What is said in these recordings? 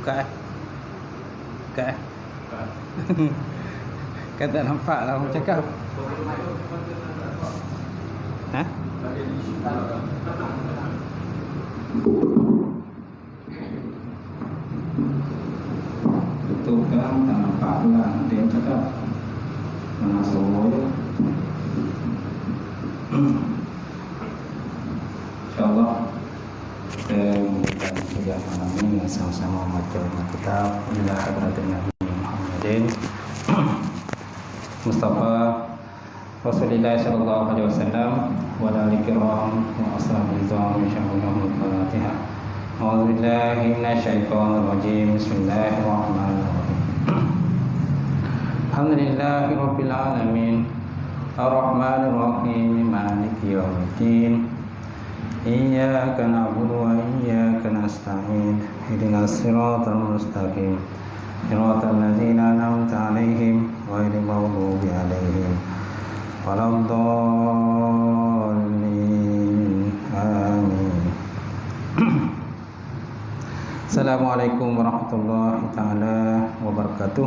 buka buka kan tak nampak lah orang cakap. Ha? Tutup kan tak nampak pula ada yang cakap mana suruh. InsyaAllah kita mulakan kuliah malam ini sama-sama membaca kitab Ila Hadratin Nabi Muhammadin Mustafa Rasulullah sallallahu alaihi wasallam wa alihi kiram wa ashabihi ridwan insyaallah. Al-Fatihah. A'udzu billahi minasyaitonir rajim. Bismillahirrahmanirrahim. Alhamdulillahirabbil alamin. Ar-Rahmanir Rahim. Maliki yaumiddin. Iyyaka na'budu wa iyyaka nasta'in. Ihdinas siratal mustaqim. Siratal ladzina an'amta 'alaihim ghairil maghdubi 'alaihim waladdallin. Amin. Assalamualaikum warahmatullahi taala wabarakatuh.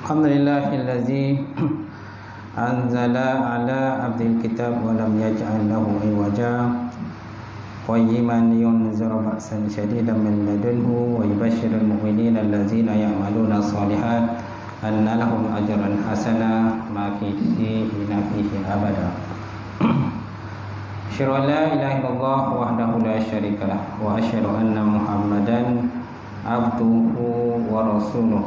Alhamdulillahillazi anzala ala abdil kitab wa lam yaj'al lahu iwaja qayyiman yunzira ba'san shadidan min ladunhu wa yubashshirul mu'minina allazina ya'maluna shalihat anna lahum ajran hasana makithina fihi abada. Asyhadu an la ilaha illallah wahdahu la syarikalah wa asyhadu anna Muhammadan abduhu wa rasuluh.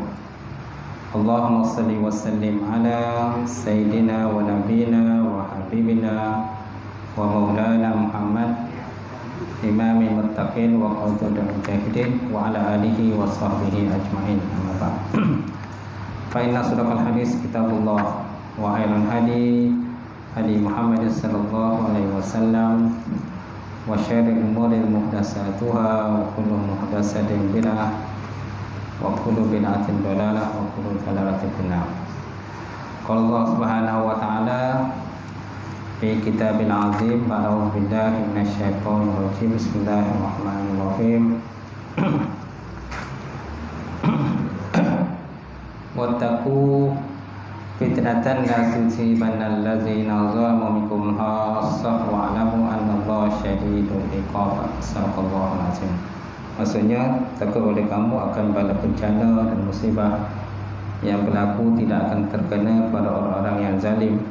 Allahumma salli wa sallim ala sayyidina wa nabiyina wa habibina wa maulana Muhammad imamil muttaqin wa qadudul mujahidin wa ala alihi wa sahbihi ajma'in. Amma ba'd. Fa inna sadaqal hadis kitabullah wa khairul hadi hadi Muhammad sallallahu alaihi wasallam wa syarrul umuri muhdatsatuha wa kullu muhdatsatin bid'ah wa kullu bid'atin dhalalah wa kullu dhalalatin finnar. Qala Allah Subhanahu wa ta'ala fi kitabil azim, a'udzu billahi minasyaitonir rajim. Bismillahirrahmanirrahim. Wattaqu fitnatan la tusibanna allazina zalamu minkum khassah wa 'lamu annallaha syadidul iqab. Sadaqallahul azim. Maksudnya, takut oleh kamu akan bala bencana dan musibah yang berlaku tidak akan terkena pada orang-orang yang zalim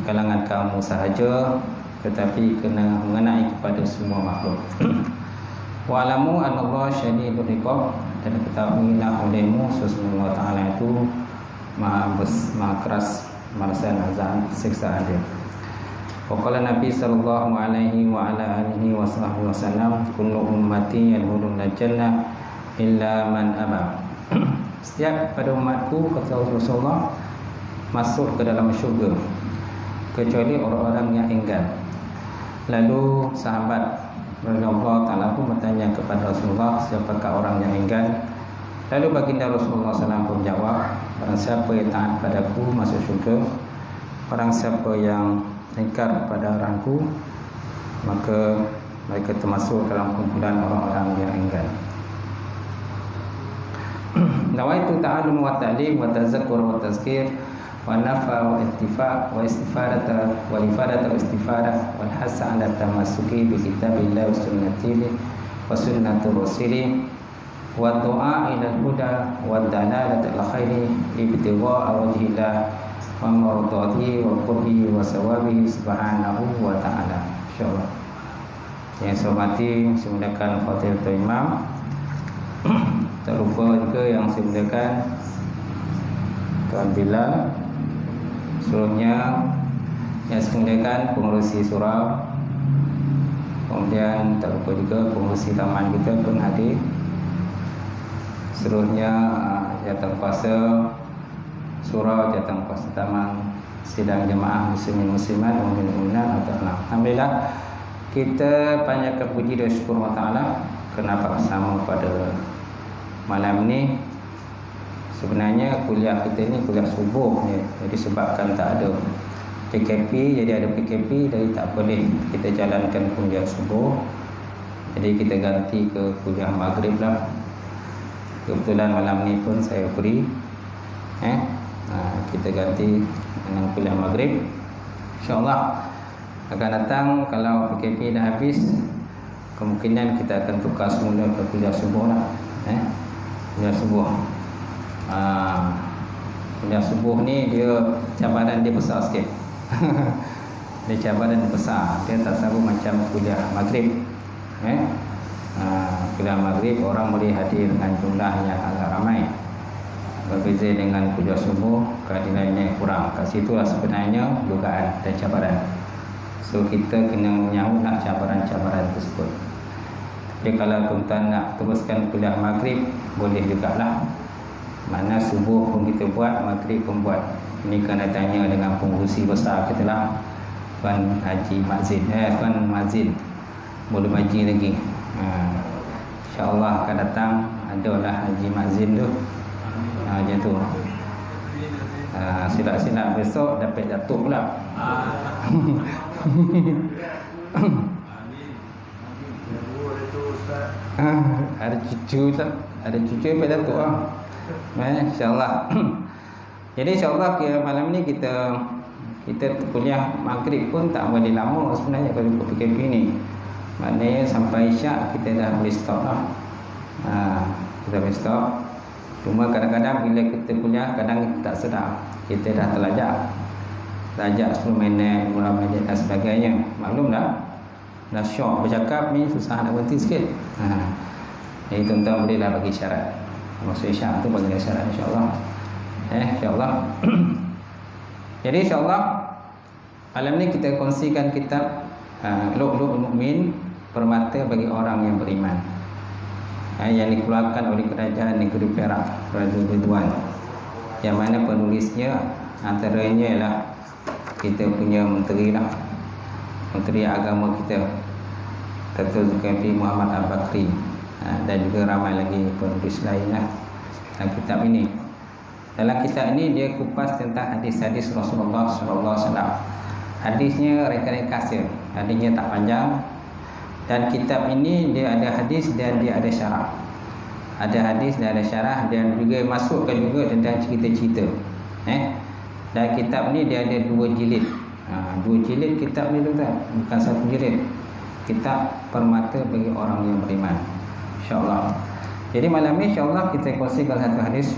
kalangan kamu sahaja, tetapi kena mengenai kepada semua makhluk. Wa 'lamu annallaha syadidul iqab, dan ketahuilah olehmu sesungguhnya Allah Ta'ala itu maha keras balasan azab siksaan dia. Waqala Nabi sallallahu alaihi wa ala alihi wa sahbihi wasallam, kullu ummati yadkhuluna jannah illa man aba. Setiap pada umatku, kata Rasulullah, masuk ke dalam syurga kecuali orang-orang yang enggan. Lalu sahabat radhiyallahu ta'ala pun bertanya kepada Rasulullah, siapakah orang yang enggan? Lalu baginda Rasulullah SAW pun menjawab, barang siapa yang taat padaku masuk syurga, barang siapa yang ingkar pada arahanku, maka mereka termasuk dalam kumpulan orang-orang yang enggan. Nawaitu ta'allum wa ta'lim wa tazakkur wa tazkir wa nafa wa ittifaq wa istifadata wa ifadata wa istifadah wal hasa ala tamassuki bi kitabillah wa sunnatihi wa sunnati rasulih wa du'a ila al-huda wa dalalati al-khairi ibtigha'a wajhillah wa mardatihi wa qurbihi wa sawabihi subhanahu wa ta'ala. InsyaAllah. Yang saya hormati, saya mulakan Fadilatul Imam. Tak lupa juga yang saya mulakan Tuan Bilal. Seluruhnya yang saya mulakan pengurusi surau. Kemudian tak lupa juga pengurusi taman kita pun hadir. Seluruhnya jawatankuasa surau, jawatankuasa taman, sidang jemaah muslimin muslimat wa mu'minat. Alhamdulillah, kita panjatkan puji dan syukur Allah Ta'ala kenapa bersama pada malam ni. Sebenarnya kuliah kita ni kuliah subuh ya. Jadi sebabkan tak ada PKP, jadi ada PKP, jadi tak boleh kita jalankan kuliah subuh. Jadi kita ganti ke kuliah maghrib lah. Kebetulan malam ni pun saya free. Kita ganti dengan kuliah maghrib. InsyaAllah akan datang kalau PKP dah habis, kemungkinan kita akan tukar semula ke kuliah subuh lah. Kuliah subuh. Kuliah subuh ni dia cabaran dia besar sikit. Dia cabaran dia besar. Dia tak sama macam kuliah maghrib. Kuliah maghrib orang boleh hadir dengan jumlah yang agak ramai. Berbeza dengan kuliah subuh, kehadirannya kurang. Kat situlah sebenarnya dugaan dan cabaran. So kita kena menyahutlah cabaran-cabaran tersebut. Tapi kalau tuan-tuan nak teruskan kuliah maghrib, boleh jugalah. Mana subuh pun kita buat, maghrib pun buat. Ini kena tanya dengan pengurusi besar kita lah, Tuan Haji Mazin. Tuan Mazin boleh haji lagi. InsyaAllah akan datang adalah Haji Mazin tu. Macam tu. Silap-silap besok dapat datuk pula. Ada cucu tak? Ada cucu dapat datuk lah. InsyaAllah. Jadi insyaAllah malam ni kita kuliah maghrib pun tak boleh lama sebenarnya kalau ikut PKP ni. Maknanya sampai isyak kita dah boleh stop lah. Kita boleh stop. Cuma kadang-kadang bila kita kuliah, kadang kita tak sedar kita dah terlajak 10 minit, 15 minit dan sebagainya. Maklum dah syok bercakap ni, susah nak berhenti sikit. Jadi tuan-tuan bolehlah bagi syarat. Maksud isyak tu bagi syarat, insyaAllah. InsyaAllah. Jadi insyaAllah malam ni kita kongsikan kitab Lu'lu'ul Mu'min, permata bagi orang yang beriman, yang dikeluarkan oleh kerajaan negeri Perak, Raja Ridwan, yang mana penulisnya antaranya ialah kita punya menteri lah, Menteri Agama kita, Datuk Zulkifli Muhammad Al-Bakri, dan juga ramai lagi penulis lain lah dalam kitab ini. Dalam kitab ini dia kupas tentang hadis-hadis Rasulullah SAW. Hadisnya ringkas je, hadisnya tak panjang. Dan kitab ini dia ada hadis dan dia ada syarah. Ada hadis dan ada syarah, dan juga masukkan juga tentang cerita-cerita. Dan kitab ni dia ada 2 jilid. 2 jilid kitab ni tuan-tuan, bukan 1 jilid. Kitab permata bagi orang yang beriman, insya-Allah. Jadi malam ni insya-Allah kita kongsikan satu hadis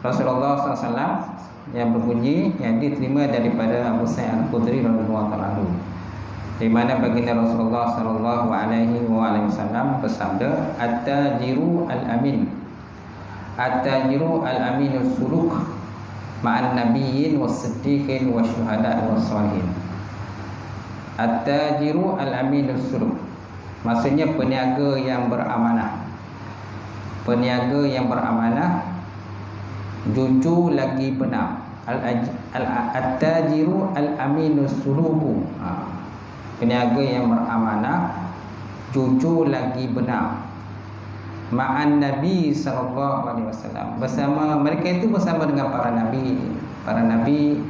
Rasulullah SAW yang berbunyi, yang diterima daripada Abu Sa'id Al-Khudri radhiyallahu anhu, di mana baginda Rasulullah sallallahu alaihi wasallam bersabda, "At-tajiru al-amin, at-tajiru al-aminus suluk ma'an nabiyyin was-siddiqin wasyuhada'i was-shalihin." At-tajiru al-aminus suluk, maksudnya peniaga yang beramanah. Peniaga yang beramanah, jujur lagi benar. At-tajiru al-aminus suluku, peniaga yang beramanah, jujur lagi benar. Ma'an Nabi SAW, bersama mereka itu, bersama dengan para nabi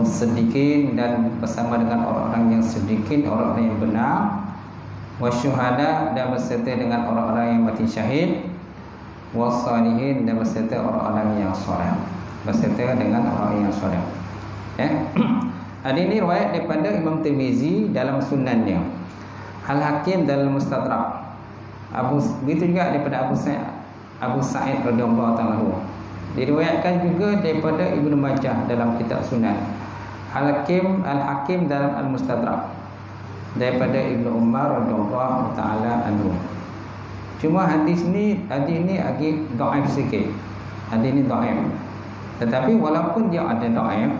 sedikit, dan bersama dengan orang-orang yang sedikit, orang-orang yang benar, wasyuhada, dan berserta dengan orang-orang yang mati syahid, wassalihin, dan berserta orang-orang yang soleh, berserta dengan orang yang soleh. Hadis ini riwayat daripada Imam Tirmizi dalam sunannya, Al-Hakim dalam Mustadrak, begitu juga daripada Abu Sa'id radhiyallahu anhu. Diriwayatkan juga daripada Ibnu Majah dalam kitab Sunan, Al-Hakim dalam Al-Mustadrak, daripada Ibnu Umar radhiyallahu taala anhu. Cuma hadis ni agak dhaif sikit. Hadis ni dhaif. Tetapi walaupun dia ada dhaif,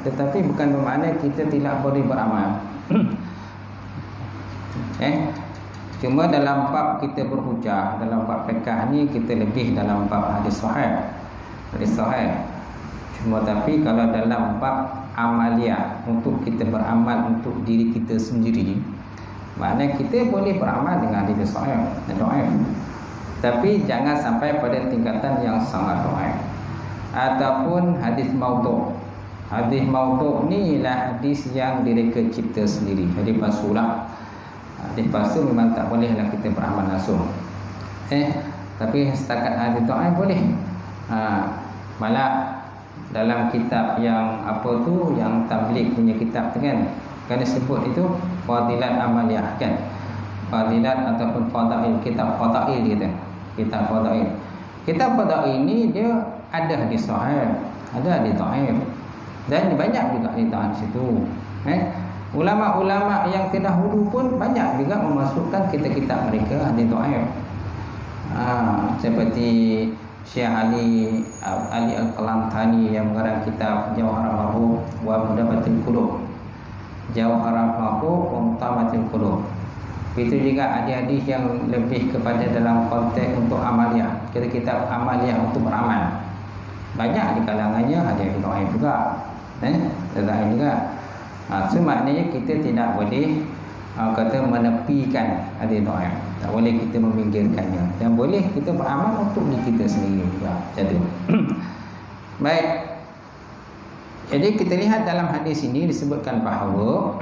tetapi bukan bermakna kita tidak boleh beramal. Cuma dalam bab kita berhujah, dalam bab fiqh ni kita lebih dalam bab hadis sahih. Cuma tapi kalau dalam bab amaliyah, untuk kita beramal untuk diri kita sendiri, maknanya kita boleh beramal dengan hadis sahih dan dhaif, tapi jangan sampai pada tingkatan yang sangat dhaif. Ataupun hadis maudhu'. Hadis maudhu' ni ialah hadis yang direka cipta sendiri, hadis palsu lah. Lepas tu memang tak bolehlah kita beramal langsung. Tapi setakat hadis doa boleh. Malah dalam kitab yang apa tu, yang tabligh punya kitab tu kan, kerana sebut itu fadilat amaliyah kan, fadilat ataupun fadail, kitab fadail kita, kitab fadail. Kitab fadail ini dia ada di sahih, ada di dhaif, dan banyak juga di dhaif situ. Ulama-ulama yang terdahulu pun banyak juga memasukkan kitab-kitab mereka di dhaif. Seperti Syekh Ali Al-Qalantani yang mengarang kitab Jawharul Mahbub wa Mudabatul Qulub, Jawharul Mahbub wa Mutamatul Qulub. Itu juga hadis-hadis yang lebih kepada dalam konteks untuk amaliyah, kitab amaliyah untuk beramal. Banyak di kalangannya hadis dhaif juga, dhaif juga. So maknanya kita tidak boleh kata menepikan hadis dhaif. Tak boleh kita meminggirkannya, dan boleh kita beramal untuk diri kita sendiri juga. Macam tu. Baik. Jadi kita lihat dalam hadis ini disebutkan bahawa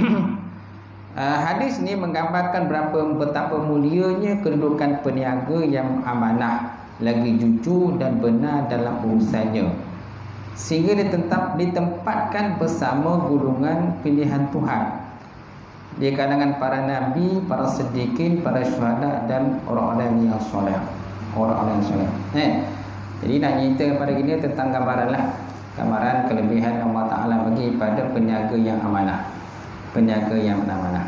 hadis ini menggambarkan betapa mulianya kedudukan peniaga yang amanah, lagi jujur dan benar dalam urusannya, sehingga ditempatkan bersama golongan pilihan Tuhan di kalangan para nabi, para siddiqin, para syuhada dan orang-orang yang soleh. Orang-orang yang soleh. Jadi nak cerita pada gini tentang gambaran kelebihan Allah Ta'ala bagi pada peniaga yang amanah, peniaga yang amanah.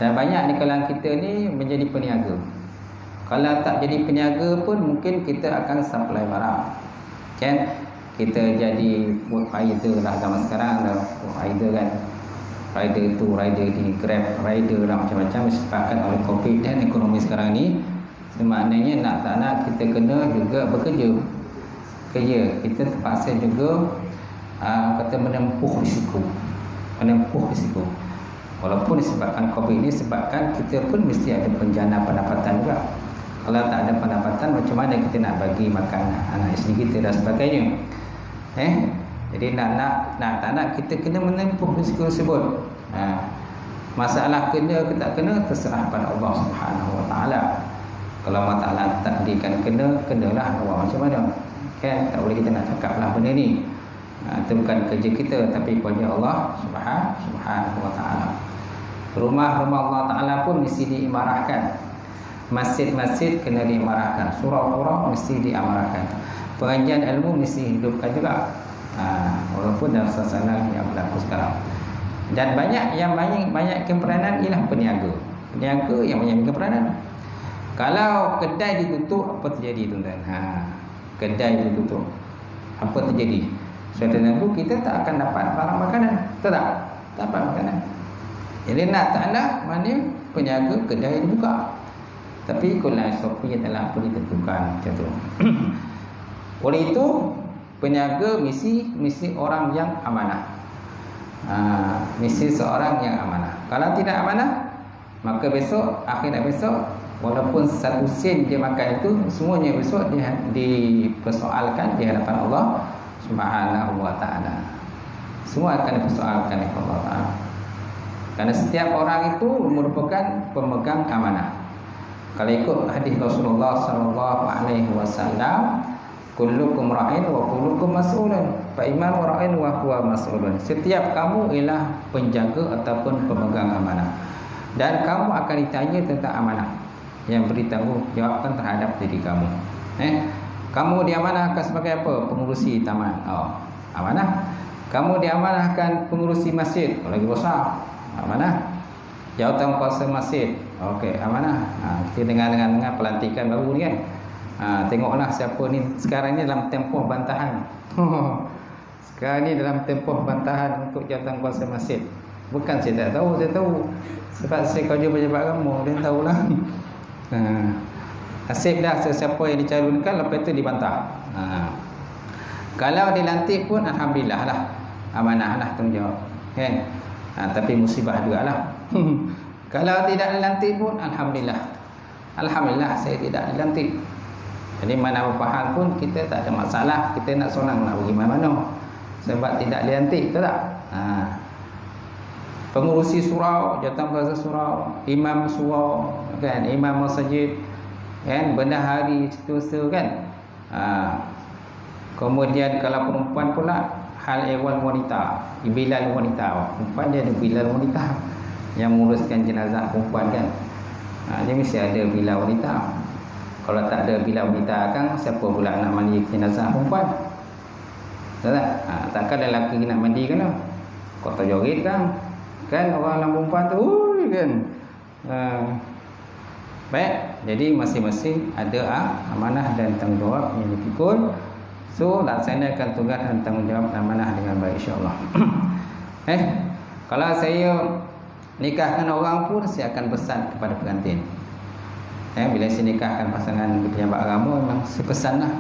Dan banyak di kalangan kita ni menjadi peniaga. Kalau tak jadi peniaga pun mungkin kita akan supply barang, kan? Kita jadi food rider lah zaman sekarang, dah food rider kan. Rider tu, rider di Grab, rider lah macam-macam disebabkan oleh COVID dan ekonomi sekarang ni. Maknanya nak tak nak kita kena juga bekerja. Kita terpaksa juga kata menempuh risiko. Walaupun disebabkan COVID ni, sebabkan kita pun mesti ada penjana pendapatan juga. Kalau tak ada pendapatan, macam mana kita nak bagi makan anak isteri kita dan sebagainya. Jadi nak tak nak kita kena menempuh risiko tersebut. Masalah kena ke tak kena terserah pada Allah Subhanahu Wa Taala. Kalau Allah Taala takdirkan kenalah Allah macam mana. Kan tak boleh kita nak cakaplah benda ni. Itu bukan kerja kita, tapi kerja Allah Subhanahu Wa Taala. Rumah-rumah Allah Taala pun mesti diimarahkan. Masjid-masjid kena diimarahkan. Surau-surau mesti diamarahkan. Pengajian ilmu mesti hidupkan juga. Walaupun dalam suasana yang berlaku sekarang. Dan banyak keperanan ialah peniaga yang banyak keperanan. Kalau kedai ditutup, apa terjadi tuan-tuan? Kedai ditutup, apa terjadi? Suatu minggu kita tak akan dapat barang makanan. Tak dapat makanan. Jadi nak tak nak, mana peniaga kedai dibuka. Tapi kalau SOP adalah apa ditentukan macam tu. Oleh itu peniaga mesti orang yang amanah. Mesti seorang yang amanah. Kalau tidak amanah, maka besok, akhirat besok, walaupun 1 sen dia makan itu, semuanya besok dia dipersoalkan di hadapan Allah Subhanahu Wa Taala. Semua akan dipersoalkan oleh Allah Taala. Karena setiap orang itu merupakan pemegang amanah. Kalau ikut hadis Rasulullah sallallahu alaihi wasallam, kullukum ra'in wa kullukum mas'ulun. Fa iman ra'in wa huwa mas'ulun. Setiap kamu ialah penjaga ataupun pemegang amanah. Dan kamu akan ditanya tentang amanah yang bertanggungjawabkan terhadap diri kamu. Kamu diamanahkan sebagai apa? Pengurusi taman. Amanah. Kamu diamanahkan pengurusi masjid. Lagi besar. Amanah. Jawatan kuasa masjid. Okey, amanah. Kita dengar pelantikan baru ni kan. Tengoklah siapa ni sekarang ni dalam tempoh bantahan. Sekarang ni dalam tempoh bantahan untuk jawatan kuasa masjid. Bukan saya tak tahu, saya tahu. Sebab saya kerja pejabat agama, dia tahulah. Nasib dah sesiapa yang dicalonkan, lepas itu dibantah. Kalau dilantik pun alhamdulillah lah, amanah lah tanggungjawab. Kan? Tapi musibah jugalah. Kalau tidak dilantik pun alhamdulillah. Alhamdulillah saya tidak dilantik. Jadi mana apa hal pun kita tak ada masalah. Kita nak sonang nak pergi mana-mana. Sebab tidak dilantik, betul tak? pengurusi surau, jawatan surau, imam surau kan, imam masjid kan, bendahari seterusnya kan. Kemudian kalau perempuan pula hal ehwal wanita, bilal wanita. Perempuan dia ada bilal wanita yang menguruskan jenazah perempuan kan. Dia mesti ada bilal wanita. Kalau tak ada bilal wanita kan, siapa pula nak mandi jenazah perempuan? Tak? Takkan lelaki nak mandi kan? Kota joget kan? Kan orang dalam perempuan tu kan. Baik, jadi masing-masing ada amanah dan tanggungjawab yang dipikul. So laksanakan tugas dan tanggungjawab amanah dengan baik, insya-Allah. Kalau saya nikahkan orang pun, saya akan pesan kepada pengantin. Bila saya nikahkan pasangan pejabat agama, memang saya pesanlah,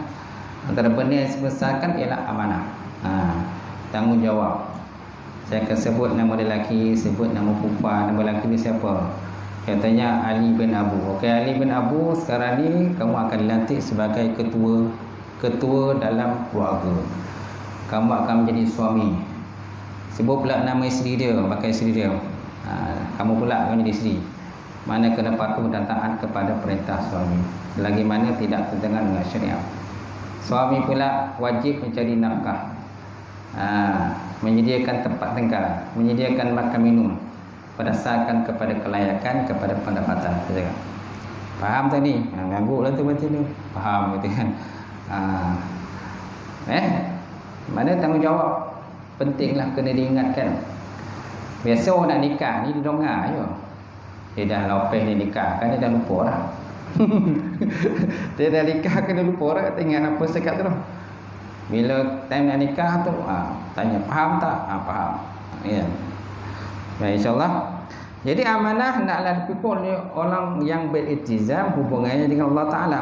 antara benda yang saya pesankan ialah amanah, tanggungjawab. Saya akan sebut nama lelaki, sebut nama perempuan. Nama lelaki ni siapa? Katanya Ali bin Abu. Okey, Ali bin Abu, sekarang ni kamu akan dilantik sebagai ketua dalam keluarga. Kamu akan menjadi suami. Sebut pula nama isteri dia, pakai isteri dia. Kamu pula akan menjadi isteri. Mana kena patuh dan taat kepada perintah suami, selagi mana tidak bertentangan dengan syariat. Suami pula wajib mencari nafkah, menyediakan tempat tinggal, menyediakan makan minum berdasarkan kepada kelayakan, kepada pendapatan. Faham tak ni? Ganggu lah tu baca tu. Faham gitu kan? Mana tanggungjawab pentinglah kena diingatkan. Biasa orang nak nikah ni dia dengar je. Dia dah lopeh dia nikah kan, dia dah lupa dah. Dia dah nikah kan, dia lupa dah. Ingat apa sekat tu. Bila time nak nikah tu, tanya faham tak? Faham. Ya. Baik, insyaAllah. Jadi amanah naklah dipikul oleh orang yang beriltizam hubungannya dengan Allah Ta'ala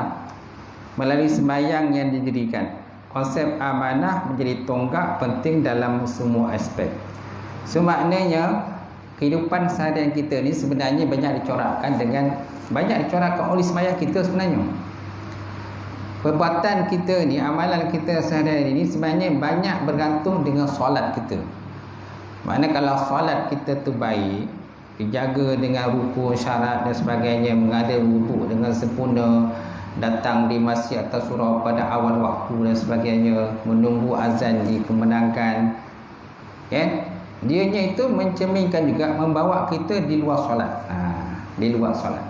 melalui sembahyang yang didirikan. Konsep amanah menjadi tonggak penting dalam semua aspek. So maknanya kehidupan seharian kita ni sebenarnya banyak dicorakkan oleh sembahyang kita sebenarnya. Perbuatan kita ni, amalan kita seharian ini sebenarnya banyak bergantung dengan solat kita. Maknanya kalau solat kita tu baik, dijaga dengan rukun, syarat dan sebagainya, mengada wuduk dengan sempurna, datang di masjid atau surau pada awal waktu dan sebagainya, menunggu azan dikemenangkan, kan? Dianya itu mencerminkan juga membawa kita di luar solat. Di luar solat.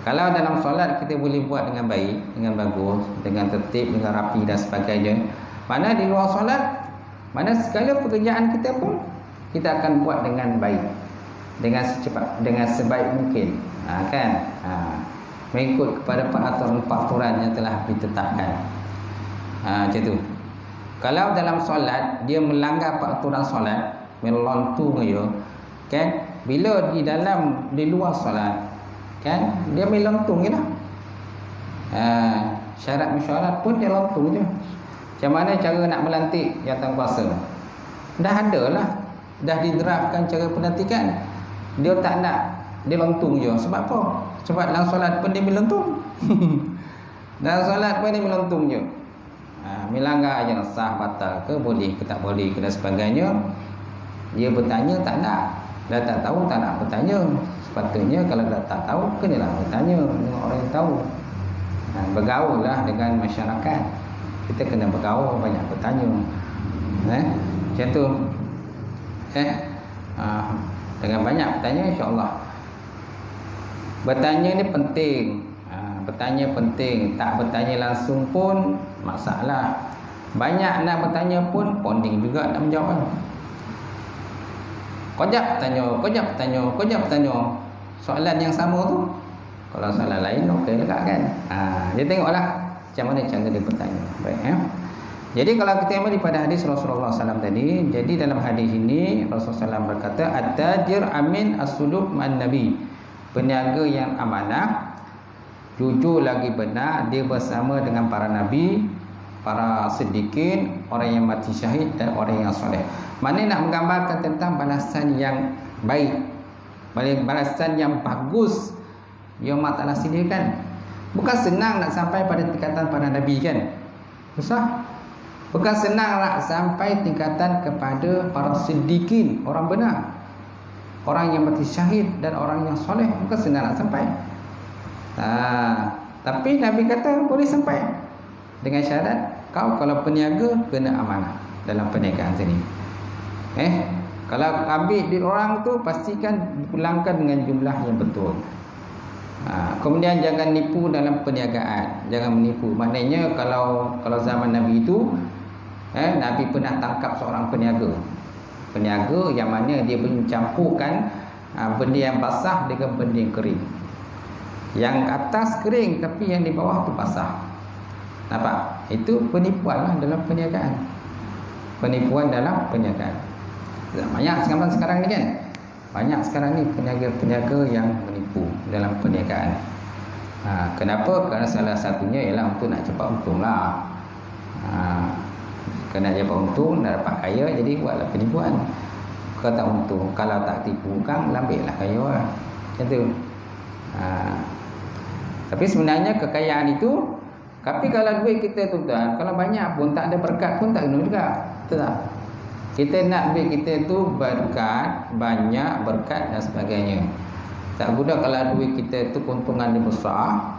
Kalau dalam solat kita boleh buat dengan baik, dengan bagus, dengan tertib, dengan rapi dan sebagainya, mana di luar solat, mana segala pekerjaan kita pun kita akan buat dengan baik, dengan secepat, dengan sebaik mungkin, kan? Mengikut kepada peraturan yang telah ditetapkan. Macam tu. Kalau dalam solat dia melanggar peraturan solat, melontung je, kan? Bila di luar solat, kan, dia melontung je lah. Syarat mesyuarat pun dia lontung je. Macam mana cara nak melantik jawatan kuasa? Dah ada lah, dah diterapkan cara pelantikan. Dia tak nak, dia lontung je. Sebab apa? Sebab dalam solat pun dia melontung. Dalam solat pun dia melontung je. Melanggar ajaran sah, batal ke, boleh ke tak boleh ke dan sebagainya. Dia bertanya tak nak, dah tak tahu tak nak bertanya. Sepatutnya kalau dah tak tahu, kenalah bertanya dengan orang yang tahu. Bergaul lah dengan masyarakat. Kita kena bergaul, banyak bertanya. Macam tu. Dengan banyak bertanya, insya-Allah. Bertanya ni penting. Bertanya penting. Tak bertanya langsung pun masalah. Banyak nak bertanya pun ponding juga nak menjawab. Kojap bertanya. Soalan yang sama tu, kalau soalan lain okey juga kan. Dia tengoklah macam mana cara dia bertanya. Baik, Jadi kalau kita ambil pada hadis Rasulullah SAW tadi, jadi dalam hadis ini Rasulullah SAW berkata, at-tajir amin as-suluk man nabi. Peniaga yang amanah, jujur lagi benar, dia bersama dengan para nabi, para siddiqin, orang yang mati syahid dan orang yang soleh. Mana nak menggambarkan tentang balasan yang baik, balasan yang bagus yang Allah Ta'ala sediakan. Bukan senang nak sampai pada tingkatan para nabi kan? Susah. Bukan senang nak sampai tingkatan kepada para siddiqin, orang benar. orang yang mati syahid dan orang yang soleh, bukan senang nak sampai. Tapi Nabi kata boleh sampai dengan syarat kau kalau peniaga kena amanah dalam perniagaan sini. Kalau ambil di orang tu pastikan dipulangkan dengan jumlah yang betul. Kemudian jangan nipu dalam perniagaan, jangan menipu. Maknanya kalau zaman Nabi itu, Nabi pernah tangkap seorang peniaga yang mana dia mencampurkan benda yang basah dengan benda yang kering. Yang atas kering tapi yang di bawah tu basah. Nampak? Itu penipuan lah dalam perniagaan. Penipuan dalam perniagaan. Banyak sekarang ni kan. Banyak sekarang ni peniaga-peniaga yang menipu dalam perniagaan. Kenapa? Kerana salah satunya ialah untuk nak cepat untung lah. Kena cepat untung, nak dapat kaya, jadi buatlah penipuan. Kalau tak untung, kalau tak tipu kan, lambilah kaya lah. Macam tu. Tapi sebenarnya kekayaan itu, tapi kalau duit kita tuan-tuan, kalau banyak pun tak ada berkat pun tak guna juga. Betul tak? Kita nak duit kita tu berkat, banyak berkat dan sebagainya. Tak guna kalau duit kita tu keuntungan dia besar,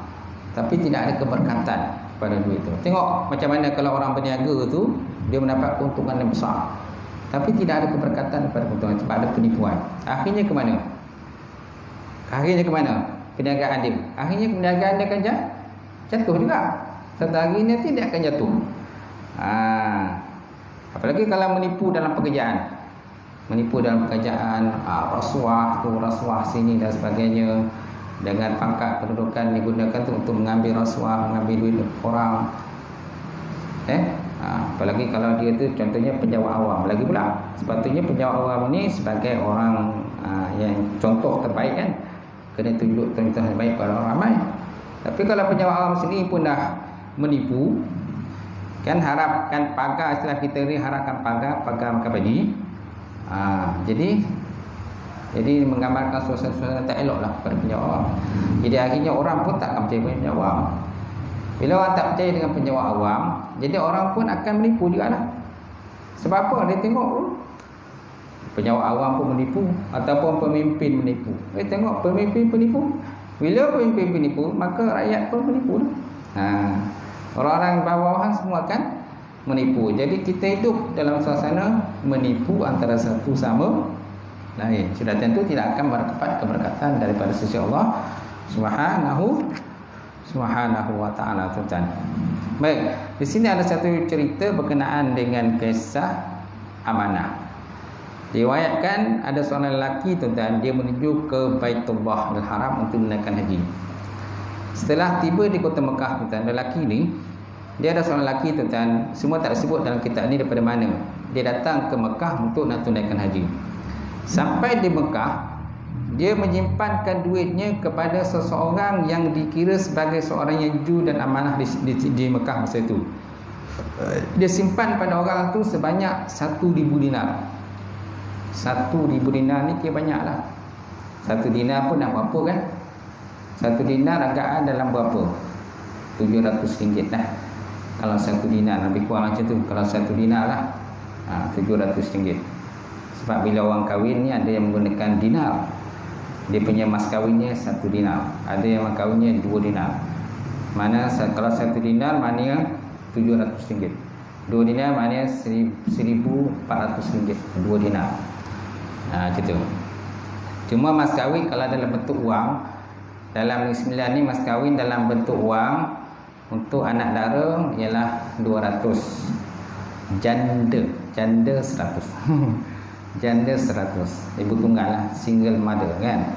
tapi tidak ada keberkatan pada duit tu. Tengok macam mana kalau orang berniaga tu, dia mendapat keuntungan yang besar, tapi tidak ada keberkatan pada keuntungan sebab ada penipuan. Akhirnya ke mana? Perniagaan dia. Akhirnya perniagaan dia akan jatuh juga. Satu hari nanti dia akan jatuh. Apalagi kalau menipu dalam pekerjaan. Rasuah sini dan sebagainya. Dengan pangkat kedudukan digunakan tu untuk mengambil rasuah, mengambil duit orang. Apalagi kalau dia tu contohnya penjawat awam lagi pula. Sepatutnya penjawat awam ni sebagai orang yang contoh terbaik kan. Kena tunjuk contoh terbaik pada orang ramai. Tapi kalau penjawat awam sendiri pun dah menipu, kan harapkan pagar, istilah kita ni harapkan pagar makan bagi. Jadi menggambarkan suasana tak elok lah pada penjawat awam. Jadi akhirnya orang pun tak akan percaya pada penjawat awam. Bila orang tak percaya dengan penjawat awam, jadi orang pun akan menipu juga lah. Sebab apa? Dia tengok penjawat awam pun menipu, ataupun pemimpin menipu. Tengok pemimpin penipu. Bila pemimpin penipu, maka rakyat pun menipu lah. Orang-orang bawahan semua akan menipu. Jadi kita hidup dalam suasana menipu antara satu sama lain. Sudah tentu tidak akan mendapat keberkatan daripada sisi Allah Subhanahu wa ta'ala. Baik, di sini ada satu cerita berkenaan dengan kisah amanah. Diriwayatkan ada seorang lelaki tuan-tuan, dia menuju ke Baitullah Al-Haram untuk menunaikan haji. Setelah tiba di kota Mekah tuan-tuan, lelaki ni, dia ada seorang lelaki tuan-tuan, semua tak disebut dalam kitab ni daripada mana. Dia datang ke Mekah untuk nak tunaikan haji. Sampai di Mekah, dia menyimpankan duitnya kepada seseorang yang dikira sebagai seorang yang jujur dan amanah di Mekah masa itu. Dia simpan pada orang tu sebanyak 1,000 dinar. 1,000 dinar ni kira banyak lah. 1 dinar pun nak berapa kan? 1 dinar agak dalam berapa? 700 ringgit lah. Kalau 1 dinar lebih kurang macam tu. Kalau 1 dinar lah 700 ringgit. Sebab bila orang kahwin ni ada yang menggunakan dinar, dia punya mas kahwinnya 1 dinar. Ada yang mas kahwinnya 2 dinar. Mana kalau 1 dinar maknanya 700 ringgit. 2 dinar maknanya 1,400 ringgit. 2 dinar. Gitu. Cuma mas kahwin kalau dalam bentuk wang, dalam Negeri Sembilan ni mas kahwin dalam bentuk wang untuk anak dara ialah 200. Janda 100. Janda 100. Ibu tunggal lah, single mother kan.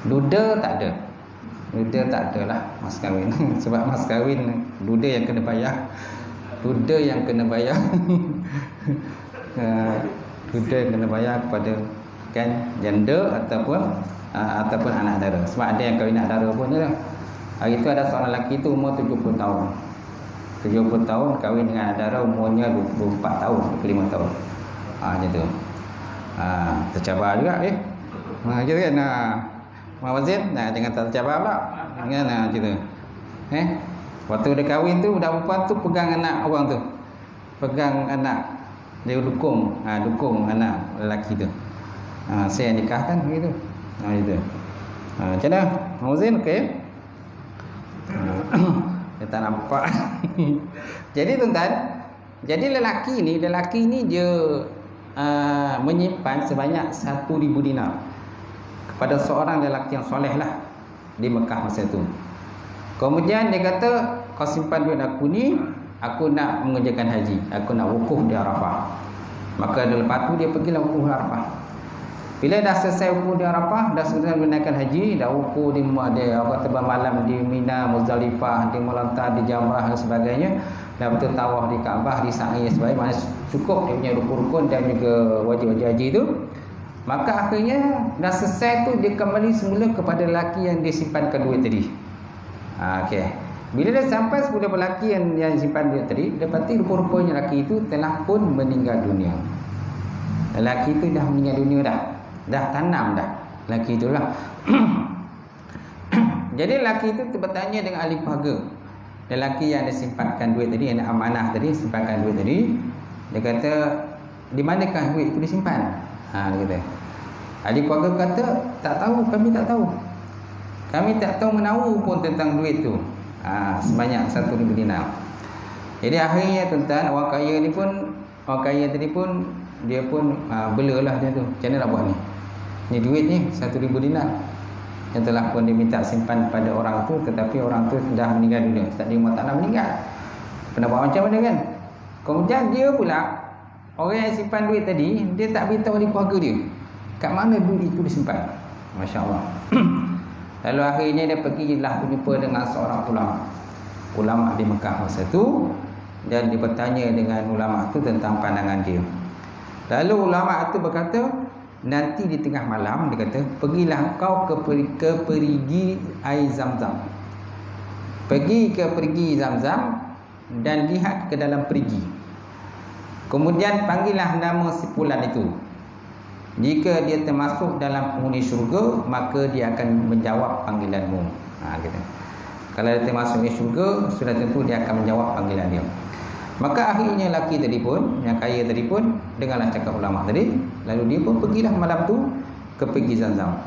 Duda tak ada. Duda tak ada lah mas kahwin. Sebab mas kahwin duda yang kena bayar. Duda yang kena bayar. Duda yang kena bayar kepada kan janda ataupun anak dara. Sebab ada yang kahwin anak dara pun je lah. Hari tu ada seorang lelaki tu umur 70 tahun. 70 tahun kahwin dengan anak dara umurnya 24 tahun, 25 tahun. Macam tu. Tercabar juga gitu kan. Mak Wazir, jangan tercabar pula. Jangan macam tu. Waktu dia kahwin tu, budak perempuan tu pegang anak orang tu. Pegang anak. Dia dukung anak lelaki tu. Saya nikahkan begitu. Itu. Macam mana? Mauzin okey? Dia tak nampak. Jadi tuan-tuan, jadi lelaki ni dia menyimpan sebanyak 1,000 dinar kepada seorang lelaki yang soleh lah di Mekah masa itu. Kemudian dia kata, kau simpan duit aku ni, aku nak mengerjakan haji, aku nak wukuf di Arafah. Maka lepas tu dia pergilah wukuf di Arafah. Bila dah selesai wukuf di Arafah, dah selesai menunaikan haji, dah wukuf di bermalam di Mina, Muzdalifah, di melantar di Jamrah dan sebagainya, dah betul tawaf di Kaabah, di sa'i sebagainya, mana cukup dia punya rukun-rukun dan juga wajib-wajib haji itu. Maka akhirnya dah selesai tu, dia kembali semula kepada lelaki yang dia simpankan duit tadi. Okey. Bila dia sampai kepada lelaki yang simpan duit tadi, dapati rupa-rupanya lelaki itu telah pun meninggal dunia. Lelaki itu dah meninggal dunia dah tanam dah lelaki itulah. Jadi lelaki itu bertanya dengan ahli keluarga, lelaki yang dia simpankan duit tadi, yang amanah tadi, simpankan duit tadi, dia kata, di manakah duit itu disimpan? Dia kata, ahli keluarga kata, tak tahu, kami tak tahu, kami tak tahu menahu pun tentang duit tu. Sebanyak 1,000 dinar. Jadi akhirnya tuan-tuan, orang kaya tadi pun dia pun belalah dia tu, macam mana nak buat ni duit ni 1,000 dinar yang telah pun diminta simpan pada orang tu, tetapi orang tu dah meninggal dunia, tak dia tak nak meninggal, kena buat macam mana kan. Kemudian dia pula, orang yang simpan duit tadi, dia tak beritahu di keluarga dia kat mana duit itu disimpan. Masya Allah. Lalu akhirnya dia pergilah berjumpa dengan seorang ulama di Mekah masa tu, dan dia bertanya dengan ulama tu tentang pandangan dia. Lalu ulama itu berkata, nanti di tengah malam, dia kata, pergilah kau ke perigi air Zam-Zam. Pergi ke perigi Zam-Zam dan lihat ke dalam perigi. Kemudian panggillah nama si fulan itu. Jika dia termasuk dalam penghuni syurga, maka dia akan menjawab panggilanmu. Gitu. Kalau dia termasuk di syurga, sudah tentu dia akan menjawab panggilan dia. Maka akhirnya lelaki tadi pun, yang kaya tadi pun, dengarlah cakap ulama tadi, lalu dia pun pergilah malam tu ke pergi Zam-Zam.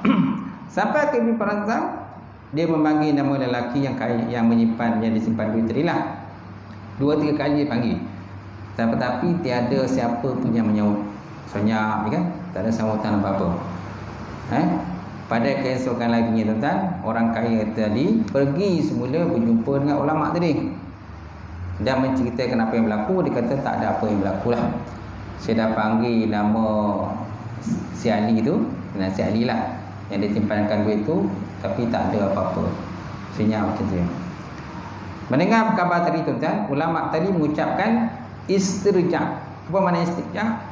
Sampai ke pergi Zam-Zam, dia memanggil nama lelaki yang kaya, yang menyimpan, yang disimpan duit tadi lah. 2-3 kali dia panggil, tetapi tiada siapa pun yang menjawab. Senyap kan, tak ada sambutan apa-apa. Pada keesokan laginya tuan-tuan, orang kaya tadi pergi semula berjumpa dengan ulama tadi dan menceritakan apa yang berlaku. Dia kata tak ada apa yang berlaku lah, saya dah panggil nama si Ali tu, dan si Ali lah yang disimpankan duit tu, tapi tak ada apa-apa. Senyap macam tu. Mendengar khabar tadi tuan-tuan, ulama tadi mengucapkan istirja. Apa makna istirja?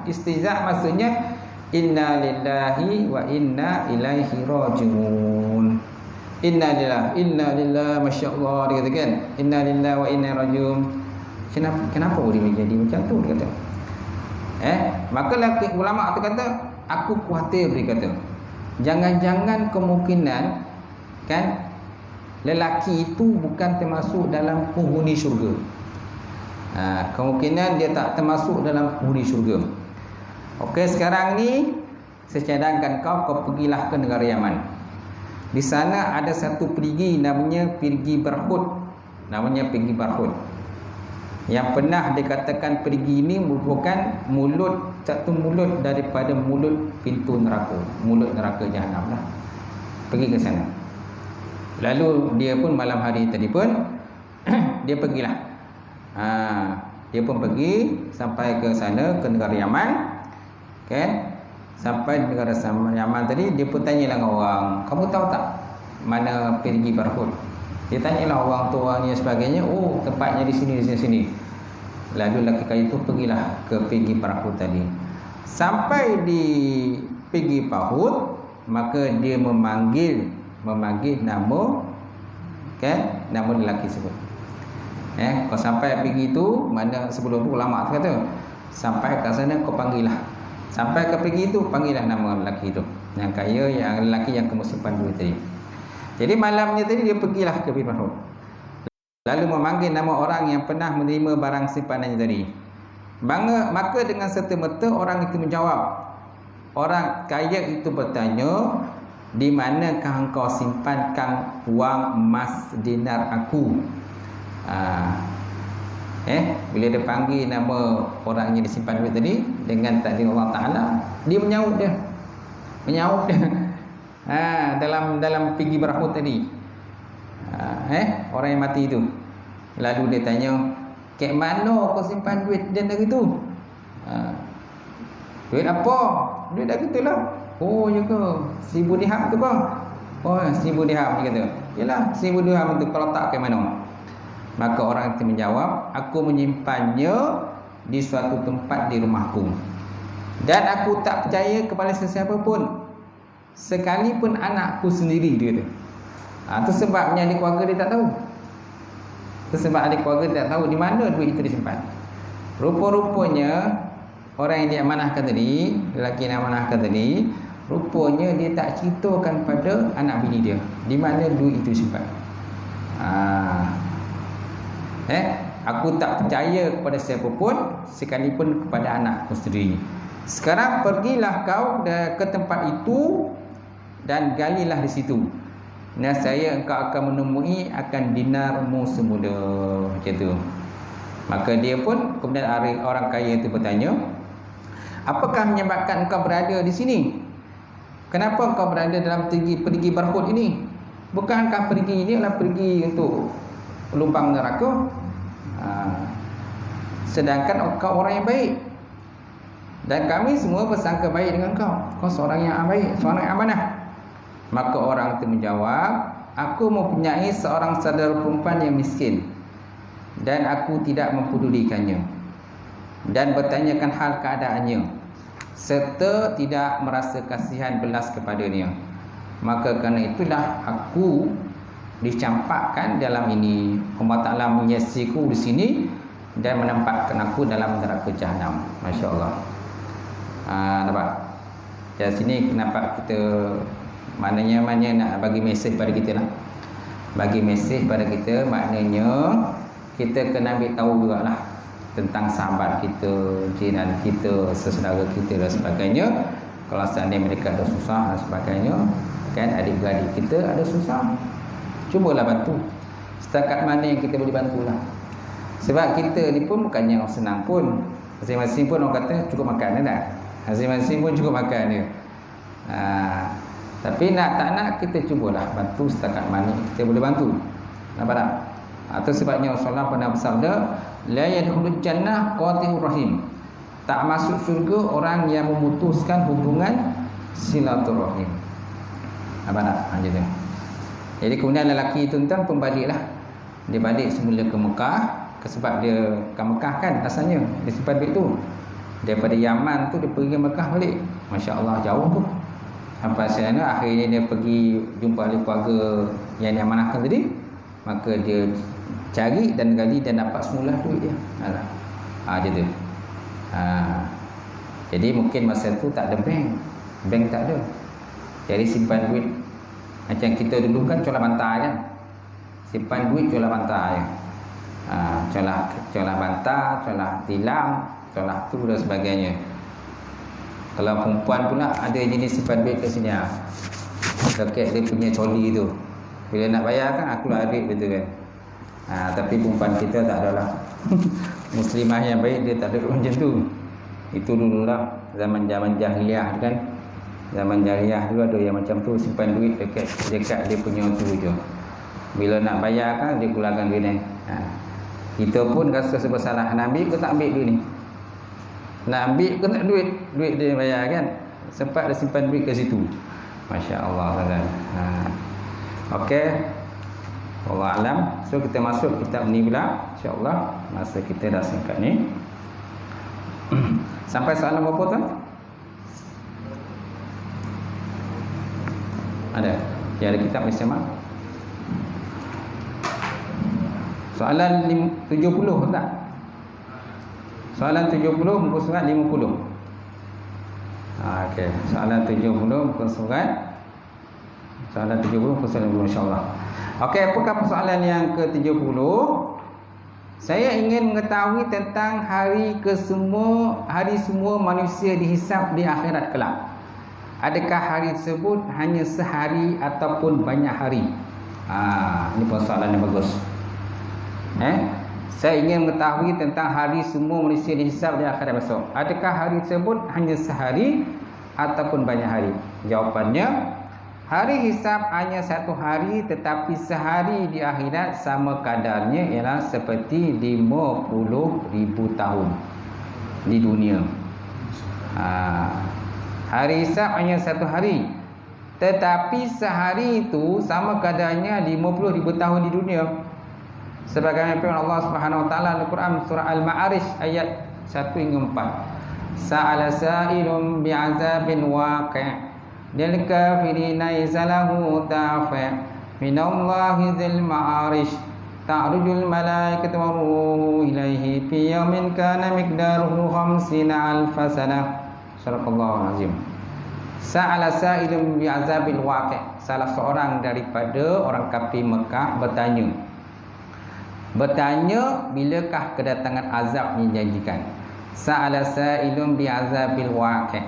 Istirja maksudnya inna lillahi wa inna ilaihi rajiun. Inna lillahi, masya-Allah, dia kata kan, inna lillahi wa inna rajiun. Kenapa boleh menjadi macam tu, dia kata. Maka lelaki ulama tu kata, aku khawatir, dia kata, jangan-jangan kemungkinan kan lelaki itu bukan termasuk dalam penghuni syurga. Kemungkinan dia tak termasuk dalam penghuni syurga. Okey, sekarang ni saya cadangkan kau pergilah ke negara Yaman. Di sana ada satu perigi namanya Perigi Barhud. Yang pernah dikatakan perigi ini merupakan satu mulut daripada mulut pintu neraka, mulut neraka Jahanam lah. Pergi ke sana. Lalu dia pun malam hari tadi pun dia pergilah. Dia pun pergi sampai ke sana, ke negara Yaman. Sampai di negara Yaman tadi, dia pun tanyalah dengan orang, kamu tahu tak mana Perigi Barhud? Dia tanyalah orang tua ni dan sebagainya. Oh, tempatnya di sini. Lalu lelaki kaya itu pergilah ke Perigi Barhud tadi. Sampai di Perigi Barhud, maka dia memanggil nama nama lelaki tersebut. Kau sampai pergi tu, mana sebelum tu ulama tu kata, sampai ke sana kau panggillah. Sampai ke pergi tu, panggillah nama lelaki tu, yang kaya, yang lelaki yang kamu simpan duit tadi. Jadi malamnya tadi dia pergilah ke Perigi Barhud, lalu memanggil nama orang yang pernah menerima barang simpanannya tadi. Maka dengan serta-merta orang itu menjawab, orang kaya itu bertanya, di manakah engkau simpankan wang emas dinar aku? Bila dia panggil nama orang yang disimpan duit tadi dengan takdir Allah Ta'ala, dia menyaut dia. Dalam pergi berahut tadi. Orang yang mati itu. Lalu dia tanya, "Kat mana kau simpan duit dan dari tu?" "Duit apa?" "Duit dah gitulah." "Oh, ya ke? 1000 dirham tu kau?" "Oh, 1000 dirham," dia kata. "Yalah, 1000 dirham tu kau letak ke mana?" Maka orang itu menjawab, "Aku menyimpannya di suatu tempat di rumahku. Dan aku tak percaya kepada sesiapa pun, sekalipun anakku sendiri," dia kata. Itu sebabnya ahli keluarga dia tak tahu. Itu sebab ahli keluarga dia tak tahu di mana duit itu disimpan. Rupa-rupanya orang yang diamanahkan tadi, lelaki yang diamanahkan tadi, rupanya dia tak ceritakan pada anak bini dia di mana duit itu disimpan. Aku tak percaya kepada siapa pun, sekalipun kepada anakku sendiri. Sekarang pergilah kau ke tempat itu dan galilah di situ. Nescaya engkau akan menemui akan dinarmu semula. Macam tu. Maka dia pun, kemudian orang kaya itu bertanya, "Apakah menyebabkan engkau berada di sini? Kenapa engkau berada dalam pergi berhut ini? Bukankah pergi ini adalah pergi untuk lubang neraka? Sedangkan engkau orang yang baik, dan kami semua bersangka baik dengan engkau. Kau seorang yang baik, seorang yang amanah." Maka orang itu menjawab, "Aku mempunyai seorang saudara perempuan yang miskin, dan aku tidak mempedulikannya dan bertanyakan hal keadaannya, serta tidak merasa kasihan belas kepadanya. Maka kerana itulah aku dicampakkan dalam ini. Allah Ta'ala menyaksiku di sini dan menempatkan aku dalam neraka Jahannam." Masya Allah. Nampak? Dari sini kenapa kita maknanya nak bagi mesej pada kita lah. Bagi mesej pada kita, maknanya kita kena ambil tahu jugalah tentang sahabat kita, jiran kita, sesaudara kita dan sebagainya. Kalau seandainya mereka ada susah dan sebagainya, kan, adik-beradik kita ada susah, cubalah bantu setakat mana yang kita boleh bantulah. Sebab kita ni pun bukannya orang senang pun. Masing-masing pun orang kata cukup makan tak? Masing-masing pun cukup makan dia. Tapi tak nak, kita cubalah bantu setakat mana kita boleh bantu. Nampak tak? Itu sebabnya Rasulullah pernah bersabda, "La yadkhulul jannah qati'ur rahim." Tak masuk syurga orang yang memutuskan hubungan silaturahim. Nampak tak? Macam tu. Jadi kemudian lelaki itu tuan pun baliklah. Dia balik semula ke Mekah, sebab dia ke Mekah kan asalnya, dia simpan duit tu. Daripada Yaman tu dia pergi ke Mekah balik. Masya Allah, jauh tu. Sampai sana akhirnya dia pergi jumpa ahli keluarga yang diamanahkan tadi. Maka dia cari dan gali dan dapat semula duit dia. Macam tu. Jadi mungkin masa tu tak ada bank. Bank tak ada. Jadi simpan duit. Macam kita dulu kan colah bantar kan. Simpan duit colah bantar je. Colah bantar, colah tilam, colah tu dan sebagainya. Kalau perempuan pula ada jenis simpan duit kat sini. Dekat dia punya coli tu. Bila nak bayar kan aku lah duit betul kan. Tapi perempuan kita tak ada lah. Muslimah yang baik dia tak ada macam tu. Itu dululah zaman-zaman jahiliah kan. Zaman jahiliah dulu ada yang macam tu, simpan duit dekat dia punya tu je. Bila nak bayar kan dia keluarkan duit ni. Kita pun rasa serba salah, nak ambil ke tak ambil duit ni. Nak ambil ke tak duit dia bayar kan. Sempat dia simpan duit ke situ. Masya Allah kan. Okey. Allah alam. So kita masuk kitab ni pula, insya-Allah. Masa kita dah singkat ni. Sampai soalan berapa tuan? Ada. Ya, ada kitab bersama. Soalan 70 tak? Soalan 70 muka surat 50. Okey, soalan 70 muka surat. Soalan 70 muka surat 50 insya-Allah. Okey, apakah persoalan yang ke-70? Saya ingin mengetahui tentang hari semua manusia dihisap di akhirat kelak. Adakah hari tersebut hanya sehari ataupun banyak hari? Ini persoalan yang bagus. Saya ingin mengetahui tentang hari semua manusia dihisab di akhirat besok. Adakah hari tersebut hanya sehari ataupun banyak hari? Jawapannya, hari hisab hanya satu hari, tetapi sehari di akhirat sama kadarnya ialah seperti 50,000 tahun di dunia. Hari hisab hanya satu hari, tetapi sehari itu sama kadarnya 50,000 tahun di dunia. Sebagaimana firman Allah Subhanahu wa taala dalam Quran surah Al-Ma'arij ayat 1 hingga 4. Sa'ala sa'ilun bi'azabin waqi' lil kafirina yasalahu dafi' minallahi dzil ma'arij ta'rujul malaikatu wa ruhu ilaihi fi yawmin kana miqdaruhu 50,000 sanah. Sadaqallahul azim. Sa'ala sa'ilun bi'azabil waqi'. Salah seorang daripada orang kafir Mekah bertanya bilakah kedatangan azab yang dijanjikan. Sa'ala sa'ilun bi'azabil waqi'.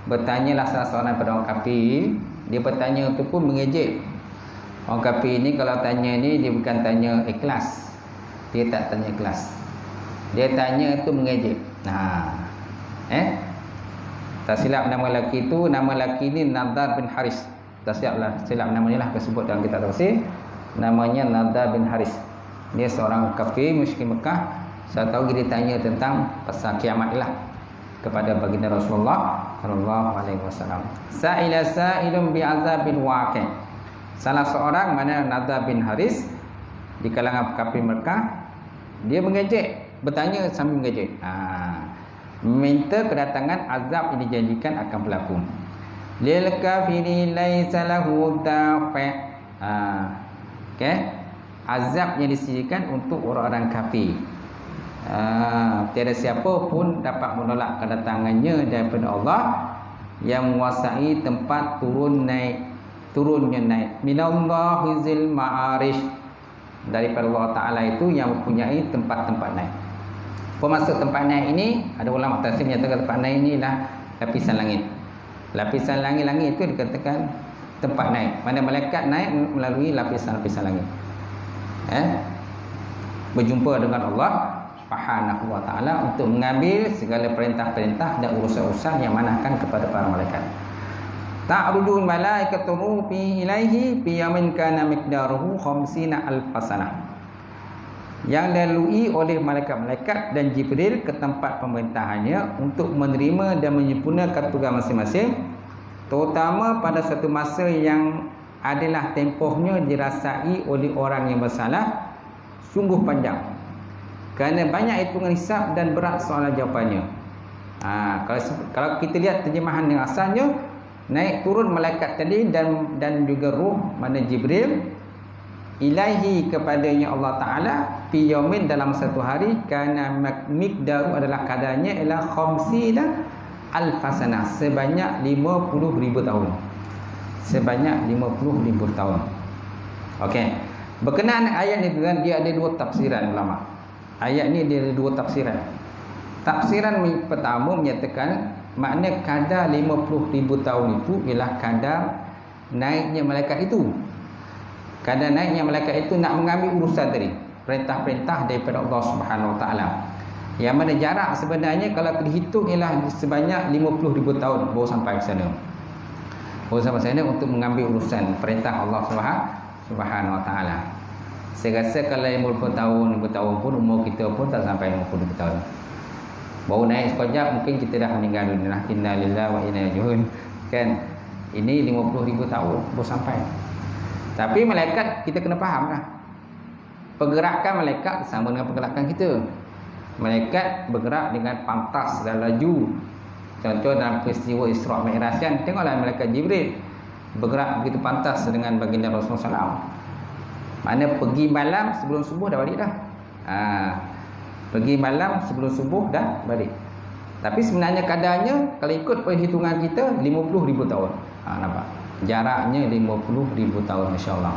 Bertanyalah salah seorang daripada orang kafir. Dia bertanya itu pun mengejek. Orang kafir ni kalau tanya ni, dia bukan tanya ikhlas. Dia tak tanya ikhlas. Dia tanya itu mengejek. Tak silap nama lelaki itu, nama lelaki ni Nadar bin Haris. Tak silap namanya lah, tersebut dalam kitab tafsir. Namanya Nadar bin Haris. Dia seorang kafir musyrik Mekah. Saya tahu dia tanya tentang pasal kiamat lah kepada baginda Rasulullah sallallahu alaihi wasallam. Sa'ila sa'ilun bi'azabil waqi'. Salah seorang, mana Nadar bin Haris, di kalangan kafir Mekah, dia mengejek, bertanya sambil mengejek. Minta kedatangan azab yang dijanjikan akan berlaku. Lil kafiri laisa lahu dafi'. Azab yang disediakan untuk orang-orang kafir. Tiada siapa pun dapat menolak kedatangannya daripada Allah yang menguasai tempat turunnya naik. Minallahi zil ma'arij. Daripada Allah Ta'ala itu yang mempunyai tempat-tempat naik. Pemasuk tempat naik ini, ada ulama tafsir menyatakan tempat naik ini adalah lapisan langit. Lapisan langit-langit itu dikatakan tempat naik. Mana malaikat naik melalui lapisan-lapisan langit. Berjumpa dengan Allah Subhanahu wa taala untuk mengambil segala perintah-perintah dan urusan-urusan yang manahkan kepada para malaikat. Ta'rudul malaikatu ruhi ilaihi fi yawmin kana miqdaruhu 50,000 sanah. Yang dilalui oleh malaikat-malaikat dan Jibril ke tempat pemerintahannya untuk menerima dan menyempurnakan tugas masing-masing, terutama pada satu masa yang adalah tempohnya dirasai oleh orang yang bersalah sungguh panjang, kerana banyak hitungan hisab dan berat soalan jawapannya. Kalau kita lihat terjemahan yang asalnya, naik turun malaikat tadi dan juga ruh, mana Jibril, ilaihi kepadanya Allah Ta'ala, fi yaumin dalam satu hari, kerana miqdaru adalah kadarnya ialah 50,000 sanah, sebanyak 50,000 tahun. Sebanyak 50,000 tahun. Okey. Berkenaan ayat ni tuan, dia ada dua tafsiran ulama. Ayat ni dia ada dua tafsiran. Tafsiran pertama menyatakan makna kadar 50,000 tahun itu ialah kadar naiknya malaikat itu. Kadar naiknya malaikat itu nak mengambil urusan tadi, perintah-perintah daripada Allah Subhanahu wa taala. Yang mana jarak sebenarnya kalau dihitung ialah sebanyak 50,000 tahun baru sampai ke sana. Baru sampai sana untuk mengambil urusan perintah Allah Subhanahu wa taala. Saya rasa kalau 50 tahun pun umur kita pun tak sampai 50 tahun. Baru naik sekejap mungkin kita dah meninggal dunia. Innalillahi wa inna ilaihi raji'un. Kan? Ini 50,000 tahun baru sampai. Tapi malaikat kita kena faham lah. Pergerakan malaikat sama dengan pergerakan kita. Malaikat bergerak dengan pantas dan laju. Contoh dalam peristiwa Isra' Mi'raj kan, tengoklah malaikat Jibril bergerak begitu pantas dengan baginda Rasulullah SAW. Mana pergi malam sebelum subuh dah balik dah. Pergi malam sebelum subuh dah balik. Tapi sebenarnya kadarnya kalau ikut perhitungan kita 50,000 tahun. Nampak? Jaraknya 50,000 tahun insya-Allah.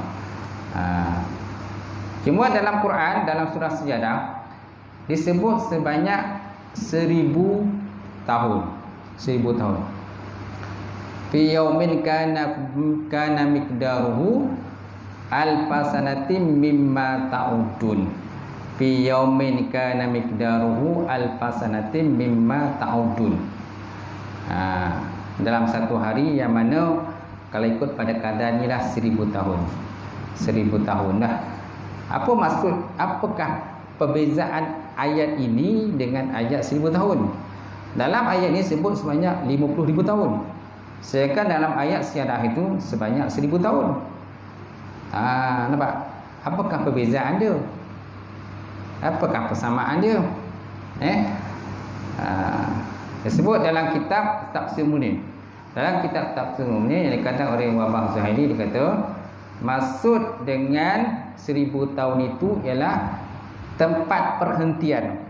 Cuma dalam Quran, dalam surah Sajadah disebut sebanyak 1000 tahun. 1000 tahun. fi yaumin kana miqdaruhu alfasanatin mimma ta'udun. Fi yaumin kana miqdaruhu alfasanatin mimma ta'udun. Dalam satu hari yang mana kalau ikut pada keadaan inilah 1000 tahun. 1000 tahun dah. Apa maksud, apakah perbezaan ayat ini dengan ayat 1000 tahun? Dalam ayat ini sebut sebanyak 50,000 tahun. Sedangkan dalam ayat siadah itu sebanyak 1000 tahun. Nampak? Apakah perbezaan dia? Apakah persamaan dia? Disebut dalam kitab Tafsir Munir. Dalam kitab Tafsir Munir yang dikatakan oleh Wahbah Zuhaili, dia kata maksud dengan 1000 tahun itu ialah tempat perhentian.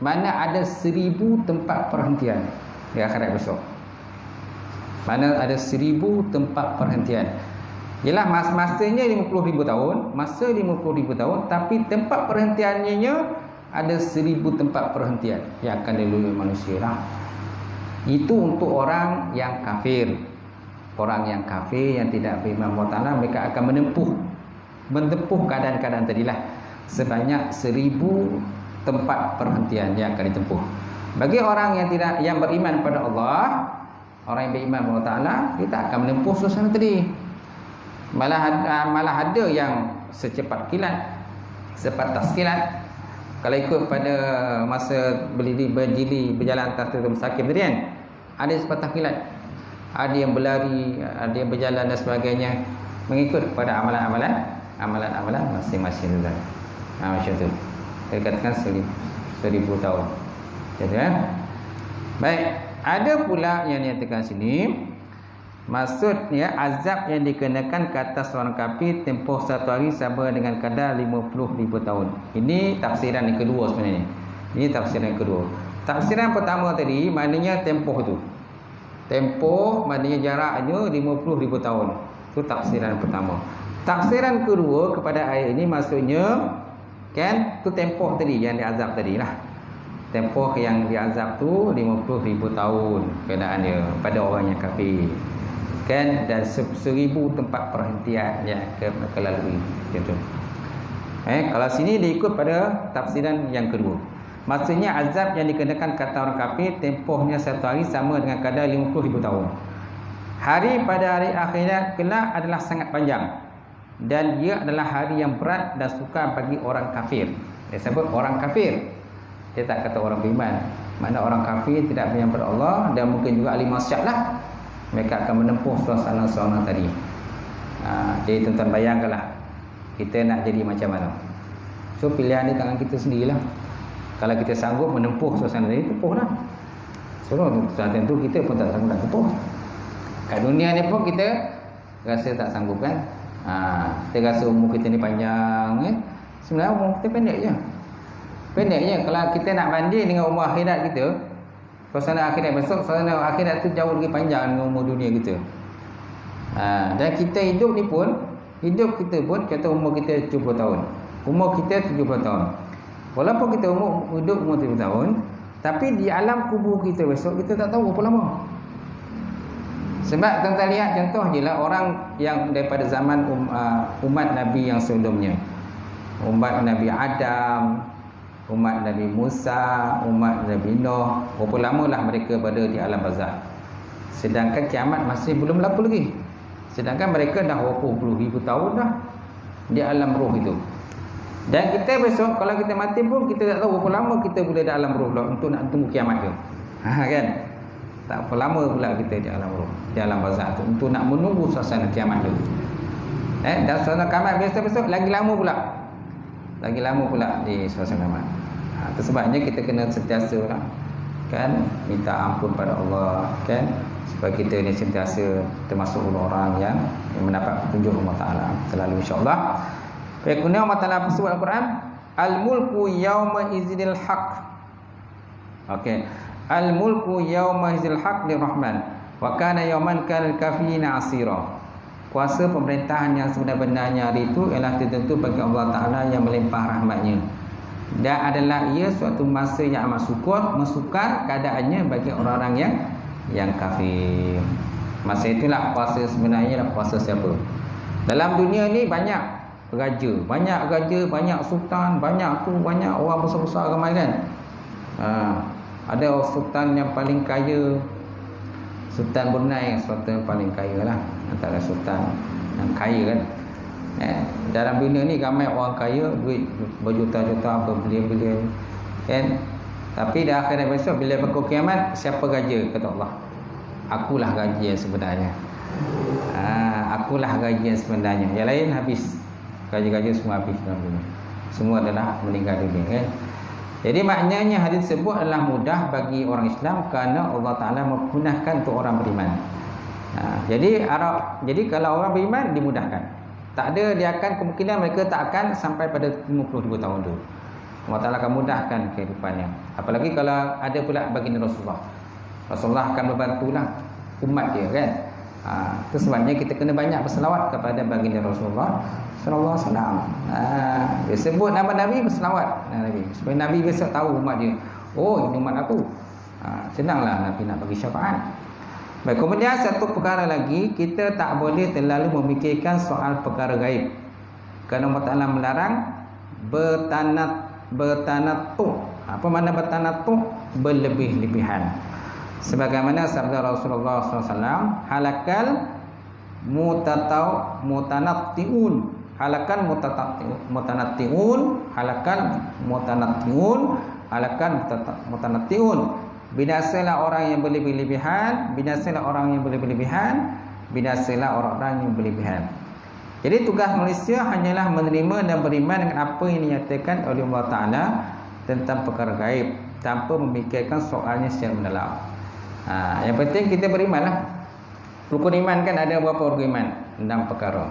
Mana ada 1000 tempat perhentian di akhirat besok. Mana ada 1000 tempat perhentian. Ialah masanya 50,000 tahun, masa 50,000 tahun, tapi tempat perhentiannya ada 1000 tempat perhentian yang akan dilalui manusia lah. Itu untuk orang yang kafir. Orang yang kafir yang tidak beriman Allah Ta'ala, mereka akan menempuh keadaan-keadaan tadilah. Sebanyak 1000 tempat perhentian yang akan ditempuh. Bagi orang yang beriman pada Allah, orang yang beriman pada Allah Ta'ala, kita akan menempuh suasana tadi. Malah ada yang secepat kilat, sepatas kilat. Kalau ikut pada masa berdiri berjalan atas turun sakim tadi kan, ada sepatas kilat, ada yang berlari, ada yang berjalan dan sebagainya, mengikut pada amalan masing-masing tu. Macam tu. Saya katakan 1000 tahun. Jadi baik, ada pula yang nyatakan sini, maksudnya azab yang dikenakan ke atas orang kafir tempoh satu hari sama dengan kadar 50,000 tahun. Ini tafsiran yang kedua sebenarnya. Ini tafsiran yang kedua. Tafsiran pertama tadi maknanya tempoh tu. Tempoh maknanya jaraknya 50,000 tahun. Itu tafsiran pertama. Tafsiran kedua kepada ayat ini maksudnya kan tu tempoh tadi yang diazab tadilah. Tempoh yang diazab tu 50,000 tahun keadaannya pada orang yang kafir. Kan, dan 1000 tempat perhentian yang mereka lalui. Gitu. Kalau sini diikut pada tafsiran yang kedua. Maksudnya azab yang dikenakan kata orang kafir tempohnya satu hari sama dengan kadar 50,000 tahun. Hari pada hari akhirat kelak adalah sangat panjang, dan dia adalah hari yang berat dan sukar bagi orang kafir. Dia sebut orang kafir. Dia tak kata orang beriman. Mana orang kafir tidak beriman pada Allah dan mungkin juga ahli maksiat lah. Mereka akan menempuh suasana-suasana tadi. Jadi tuan-tuan bayangkanlah, kita nak jadi macam mana. So pilihan di tangan kita sendirilah. Kalau kita sanggup menempuh suasana tadi, tempuhlah. So tentu kita pun tak sanggup nak tempuh. Kat dunia ni pun kita rasa tak sanggup kan. Kita rasa umur kita ni panjang. Sebenarnya umur kita pendek je. Pendek je. Kalau kita nak banding dengan umur akhirat kita, suasana akhirat besok, suasana akhirat tu jauh lagi panjang dengan umur dunia kita. Dan kita hidup ni pun, hidup kita pun kata umur kita 70 tahun. Umur kita 70 tahun. Walaupun kita hidup umur 70 tahun, tapi di alam kubur kita besok kita tak tahu berapa lama. Sebab tuan-tuan lihat contoh je lah orang yang daripada zaman umat Nabi yang sebelumnya. Umat Nabi Adam, umat Nabi Musa, umat Nabi Nuh, berapa lamalah mereka berada di alam barzakh. Sedangkan kiamat masih belum berlaku lagi. Sedangkan mereka dah berapa puluh ribu tahun dah di alam roh itu. Dan kita besok kalau kita mati pun kita tak tahu berapa lama kita boleh di alam roh pula untuk nak tunggu kiamat tu. Kan? Tak berapa lama pula kita di alam roh, di alam barzakh tu untuk nak menunggu suasana kiamat tu. Dan suasana kiamat besok lagi lama pula. Lagi lama pula di suasana kiamat. Itu sebabnya kita kena sentiasa lah, kan, minta ampun pada Allah, kan, supaya kita ni sentiasa termasuk orang yang mendapat petunjuk Allah Ta'ala selalu, insyaAllah. Kemudian Allah Ta'ala sebut Al-Quran, Al-mulku yawma izinil haq. Okay. Al-mulku yawma izinil haq lirrahman wa kana yawman kal kafina asira. Kuasa pemerintahan yang sebenar-benarnya hari itu ialah tertentu bagi Allah Ta'ala yang melimpah rahmatnya, dan adalah ia suatu masa yang amat sukar keadaannya bagi orang-orang yang kafir. Masa itulah kuasa sebenarnya adalah kuasa siapa? Dalam dunia ni banyak raja, banyak sultan, banyak orang besar-besar ramai kan. Ada sultan yang paling kaya, Sultan Brunei, sultan yang paling kaya lah, antara sultan yang kaya kan. Dalam dunia ni ramai orang kaya, duit berjuta-juta, berbilion-bilion kan. Tapi dah akhirat besok bila berlaku kiamat, siapa raja? Kata Allah, akulah raja yang sebenarnya. Akulah raja yang sebenarnya. Yang lain habis. Raja-raja semua habis dalam dunia. Semua adalah meninggal dunia kan. Jadi maknanya hadis tersebut adalah mudah bagi orang Islam kerana Allah Ta'ala memudahkan untuk orang beriman. Jadi kalau orang beriman dimudahkan. Tak ada, dia akan kemungkinan mereka tak akan sampai pada 52 tahun tu. Allah Ta'ala akan mudahkan kehidupannya. Apalagi kalau ada pula baginda Rasulullah. Rasulullah akan membantulah umat dia kan. Itu sebabnya kita kena banyak berselawat kepada baginda Rasulullah sallallahu alaihi wasallam. Dia sebut nama Nabi, berselawat Nabi. Supaya Nabi besok tahu umat dia. Oh, ini umat aku. Senanglah Nabi nak bagi syafaat. Baik, kemudian satu perkara lagi, kita tak boleh terlalu memikirkan soal perkara gaib. Kerana Allah Ta'ala melarang bertanatu. Apa makna bertanatu? Berlebih-lebihan. Sebagaimana sabda Rasulullah SAW, halakal mutanatti'un, halakan mutanatti'un. Binasalah orang yang berlebih-lebihan, binasalah orang yang berlebih-lebihan, binasalah orang-orang yang berlebihan. Jadi tugas manusia hanyalah menerima dan beriman dengan apa yang dinyatakan oleh Allah Ta'ala tentang perkara gaib, tanpa memikirkan soalnya secara mendalam. Yang penting kita berimanlah. Rukun iman kan ada berapa rukun iman? 6 perkara.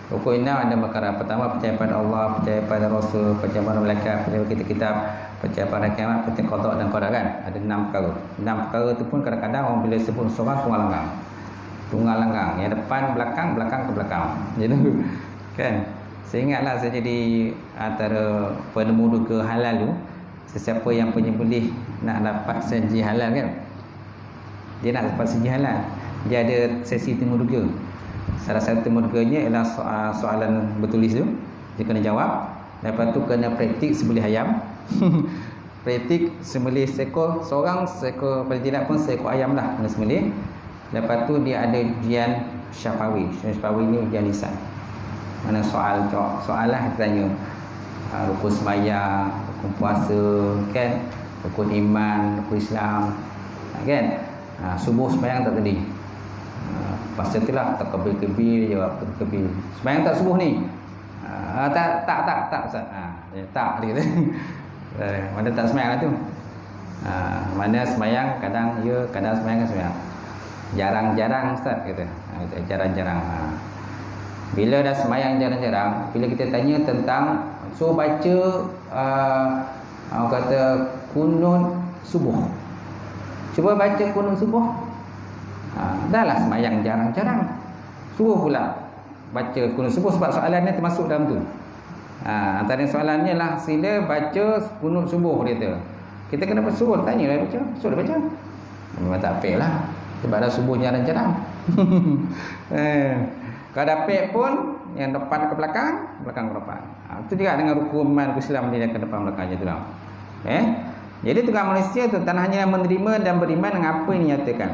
Rukun iman ada perkara. Pertama, percaya pada Allah, percaya pada Rasul, percaya pada malaikat, percaya pada kitab-kitab, percaya pada kiamat, percaya qada dan qadar kan. Ada 6 perkara. 6 perkara tu pun kadang-kadang orang bila sebut seorang tunggal langgang. Yang depan, belakang ke belakang. Jadi kan. Saya ingatlah saya jadi antara penemu duga halal tu. Sesiapa yang penyembelih nak dapat janji halal kan, dia nak dapat janji halal, dia ada sesi temu duga. Salah satu temu duganya ialah soalan bertulis tu, dia kena jawab. Lepas tu kena praktik sembelih ayam. Praktik sembelih seekor, seorang seekor, paling tidak pun seekor ayam lah kena sembelih. Lepas tu dia ada ujian syafawi. Syafawi ni ujian lisan. Mana soal lah tanya rukun sembahyang, rukun puasa kan, rukun iman, rukun Islam kan. Subuh sembahyang tak tadi. Pasal itulah takbir jawab takbir. Sembahyang tak subuh ni? Tak Ustaz. Tak dia kata. Mana tak sembahyang lah tu. Mana sembahyang kadang ya, kadang sembahyang kan sembahyang. Jarang-jarang Ustaz kata. Jarang-jarang. Bila dah sembahyang jarang-jarang, bila kita tanya tentang baca orang kata kunut subuh. Cuba baca kunut subuh. Dahlah sembahyang jarang-jarang. Suruh pula baca kunut subuh sebab soalannya termasuk dalam tu. Antara soalannya lah sila baca kunut subuh dia tu. Kita kena suruh tanya lah baca. Suruh baca. Memang tak fair lah. Sebab dah subuh jarang-jarang. Kalau dapat pun yang depan ke belakang, belakang ke depan. Itu juga dengan rukun iman Islam dia ke depan belakang je tu lah. Jadi tugas manusia tu tak hanya menerima dan beriman dengan apa yang dinyatakan.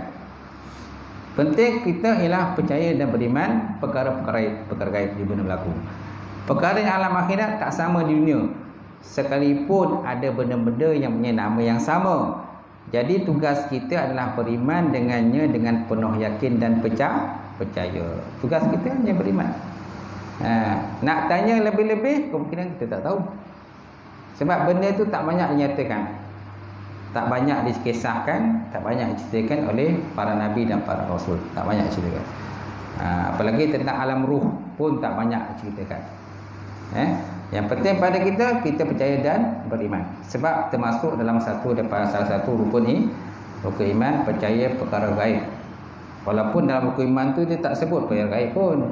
Penting kita ialah percaya dan beriman perkara gaib di benda berlaku. Perkara yang alam akhirat tak sama di dunia. Sekalipun ada benda-benda yang punya nama yang sama. Jadi tugas kita adalah beriman dengannya dengan penuh yakin dan percaya. Tugas kita hanya beriman. Nak tanya lebih-lebih kemungkinan kita tak tahu. Sebab benda itu tak banyak dinyatakan, tak banyak dikisahkan, tak banyak diceritakan oleh para nabi dan para rasul. Tak banyak diceritakan. Apalagi tentang alam ruh pun tak banyak diceritakan. Yang penting pada kita percaya dan beriman. Sebab termasuk dalam salah satu rukun ini, rukun iman percaya perkara gaib. Walaupun dalam rukun iman tu dia tak sebut perkara gaib pun.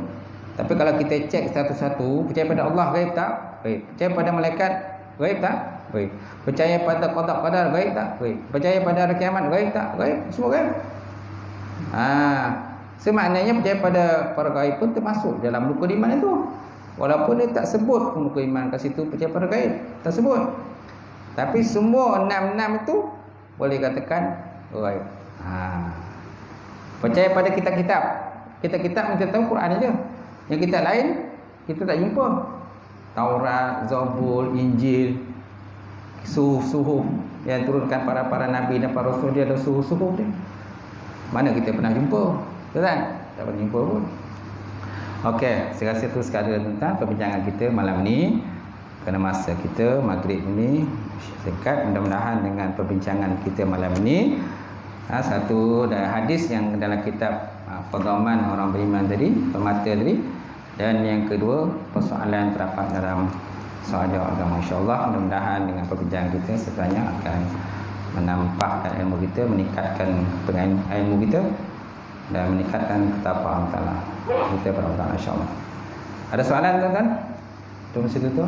Tapi kalau kita cek satu-satu, percaya pada Allah gaib tak? Gaib. Percaya pada malaikat gaib tak? Gaib. Percaya pada qada qadar gaib tak? Gaib. Percaya pada hari kiamat gaib tak? Gaib. Semua gaib. Semaknanya percaya pada perkara gaib pun termasuk dalam rukun iman itu. Walaupun dia tak sebut rukun iman kat situ percaya pada gaib, tak sebut. Tapi semua 6 itu boleh katakan gaib. Percaya pada kitab-kitab. Kitab-kitab kita tahu Quran aja. Yang kitab lain kita tak jumpa. Taurat, Zabur, Injil, suhuf yang turunkan para nabi dan para rasul, dia ada suhuf dia. Mana kita pernah jumpa? Betul tak? Tak pernah jumpa pun. Okey, saya rasa itu sekadar tentang perbincangan kita malam ni. Kerana masa kita maghrib ni singkat, mudah-mudahan dengan perbincangan kita malam ni satu hadis yang dalam kitab pedoman orang beriman tadi, pemata tadi, dan yang kedua persoalan terdapat dalam soal jawab agama. InsyaAllah mudah-mudahan dengan perbincangan kita sebenarnya akan menampakkan ilmu kita, meningkatkan ilmu kita dan meningkatkan ketakwaan Allah kita pada Allah insyaAllah. Ada soalan tuan-tuan? Tunggu situ tu.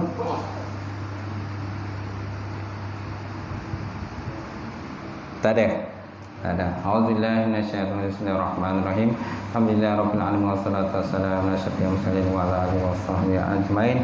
Tak ada. A'udzubillahi minasyaitonir rajim. Bismillahirrahmanirrahim. Alhamdulillahirabbil alamin wassalatu wassalamu ala asyrofil mursalin wa ala alihi washabbihi ajmain.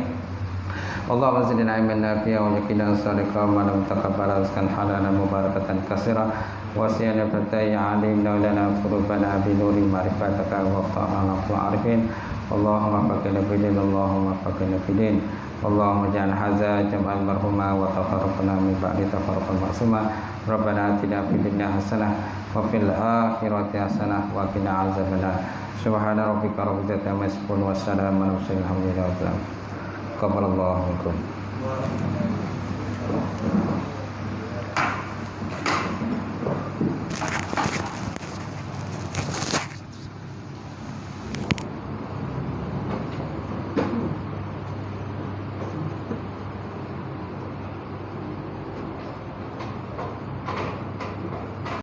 Allahumma zidna ilman nafi'a wa qina as-sadiqa wa lam taqabbal rizqan halalan mubarakatan katsira wa siyana fatai alim lana qulubana bi nuri ma'rifataka wa ta'ala al-arifin. Allahumma faqina bidin, Allahumma faqina bidin. Allahumma ja'al hadza jam'an marhuma wa tafarraqna min ba'di tafarruqan ma'suma. Rabbana atina fid dunya hasanah wa fil akhirati hasanah wa qina azabannar. Subhana rabbika rabbil izzati amma yasifun wa salamun alal mursalin walhamdulillahi rabbil alamin. Qabbalallahu minkum.